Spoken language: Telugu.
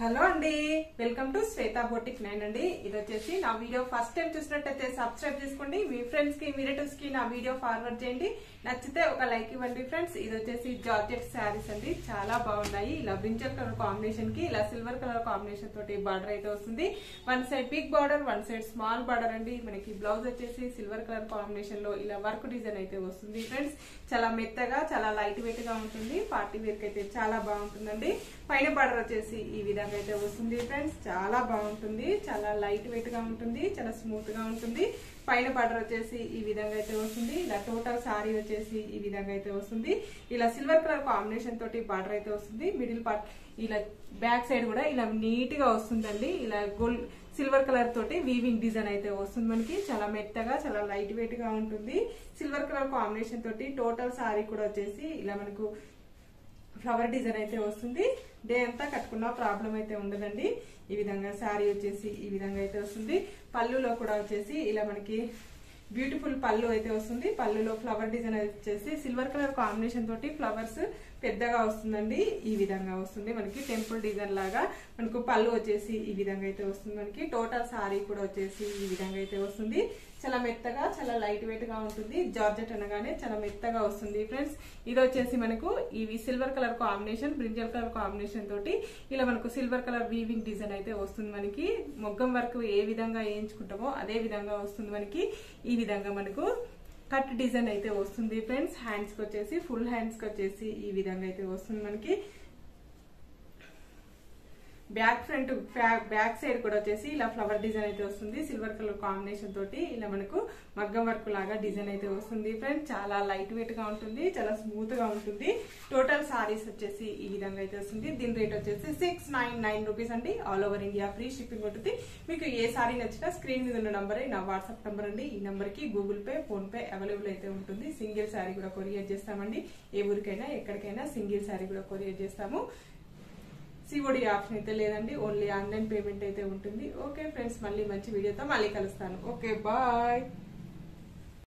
హలో అండి, వెల్కమ్ టు శ్వేతా బొటిక్ 9 అండి. ఇది వచ్చేసి నా వీడియో ఫస్ట్ టైం చూసినట్టయితే సబ్స్క్రైబ్ చేసుకోండి. మీ ఫ్రెండ్స్ కి మీ రిలేటివ్స్ కి నా వీడియో ఫార్వర్డ్ చేయండి. నచ్చితే ఒక లైక్ ఇవ్వండి ఫ్రెండ్స్. ఇది వచ్చేసి జార్జెట్ శారీస్ అండి, చాలా బాగున్నాయి. ఇలా బ్రింజల్ కలర్ కాంబినేషన్ కి ఇలా సిల్వర్ కలర్ కాంబినేషన్ తోటి బార్డర్ అయితే వస్తుంది. One side big border, one side small border అండి. మనకి బ్లౌజ్ వచ్చేసి సిల్వర్ కలర్ కాంబినేషన్ లో ఇలా వర్క్ డిజైన్ అయితే వస్తుంది ఫ్రెండ్స్. చాలా మెత్తగా, చాలా లైట్ వెయిట్ గా ఉంటుంది. పార్టీ వేర్ కి అయితే చాలా బాగుంటుందండి. పైన బార్డర్ వచ్చేసి ఈ విధంగా అయితే వస్తుంది ఫ్రెండ్స్. చాలా బాగుంటుంది, చాలా లైట్ వెయిట్ గా ఉంటుంది, చాలా స్మూత్ గా ఉంటుంది. పైన బార్డర్ వచ్చేసి ఈ విధంగా అయితే వస్తుంది. ఇలా టోటల్ సారీ వచ్చేసి ఈ విధంగా అయితే వస్తుంది. ఇలా సిల్వర్ కలర్ కాంబినేషన్ తోటి బార్డర్ అయితే వస్తుంది. మిడిల్ పార్ట్ ఇలా బ్యాక్ సైడ్ కూడా ఇలా నీట్ గా వస్తుందండి. ఇలా గోల్డ్ సిల్వర్ కలర్ తోటి వీవింగ్ డిజైన్ అయితే వస్తుంది. మనకి చాలా మెత్తగా, చాలా లైట్ వెయిట్ గా ఉంటుంది. సిల్వర్ కలర్ కాంబినేషన్ తోటి టోటల్ సారీ కూడా వచ్చేసి ఇలా మనకు ఫ్లవర్ డిజైన్ అయితే వస్తుంది. డే అంతా కట్టుకున్న ప్రాబ్లం అయితే ఉండదండి. ఈ విధంగా శారీ వచ్చేసి ఈ విధంగా అయితే వస్తుంది. పళ్ళులో కూడా వచ్చేసి ఇలా మనకి బ్యూటిఫుల్ పళ్ళు అయితే వస్తుంది. పళ్ళులో ఫ్లవర్ డిజైన్ వచ్చేసి సిల్వర్ కలర్ కాంబినేషన్ తోటి ఫ్లవర్స్ పెద్దగా వస్తుందండి. ఈ విధంగా వస్తుంది మనకి టెంపుల్ డిజైన్ లాగా. మనకు పళ్ళు వచ్చేసి ఈ విధంగా అయితే వస్తుంది. మనకి టోటల్ సారీ కూడా వచ్చేసి ఈ విధంగా అయితే వస్తుంది. చాలా మెత్తగా, చాలా లైట్ వెయిట్ గా ఉంటుంది. జార్జెట్ అనగానే చాలా మెత్తగా వస్తుంది ఫ్రెండ్స్. ఇది వచ్చేసి మనకు ఇవి silver colour combination, brinjal colour combination తోటి ఇలా మనకు సిల్వర్ కలర్ వీవింగ్ డిజైన్ అయితే వస్తుంది. మనకి మొగ్గం వర్క్ ఏ విధంగా వేయించుకుంటామో అదే విధంగా వస్తుంది. మనకి ఈ విధంగా మనకు కట్ డిజైన్ అయితే వస్తుంది ఫ్రెండ్స్. హ్యాండ్స్ కి వచ్చేసి ఫుల్ హ్యాండ్స్ కి వచ్చేసి ఈ విధంగా అయితే వస్తుంది. మనకి బ్యాక్ ఫ్రంట్ బ్యాక్ సైడ్ కూడా వచ్చేసి ఇలా ఫ్లవర్ డిజైన్ అయితే వస్తుంది. సిల్వర్ కలర్ కాంబినేషన్ తోటి ఇలా మనకు మగ్గం వర్క్ లాగా డిజైన్ అయితే వస్తుంది ఫ్రెండ్స్. చాలా లైట్ వెయిట్ గా ఉంటుంది, చాలా స్మూత్ గా ఉంటుంది. టోటల్ సారీస్ వచ్చేసి ఈ విధంగా అయితే వస్తుంది. దీని రేట్ వచ్చేసి 699 రూపీస్ అండి. All over India free shipping ఉంటుంది. మీకు ఏ సారీ నచ్చినా స్క్రీన్ మీద ఉన్న నంబర్ నా వాట్సాప్ నంబర్ అండి. ఈ నంబర్ కి Google pay, phone pay available అయితే ఉంటుంది. సింగిల్ సారీ కూడా కొరియర్ చేస్తామండి. ఏ ఊరికైనా ఎక్కడికైనా సింగిల్ సారీ కూడా కొరియర్ చేస్తాము. సిఓడి ఆప్షన్ అయితే లేదండి, ఓన్లీ ఆన్లైన్ పేమెంట్ అయితే ఉంటుంది. ఓకే ఫ్రెండ్స్, మళ్ళీ మంచి వీడియోతో మళ్ళీ కలుస్తాను. Okay, bye.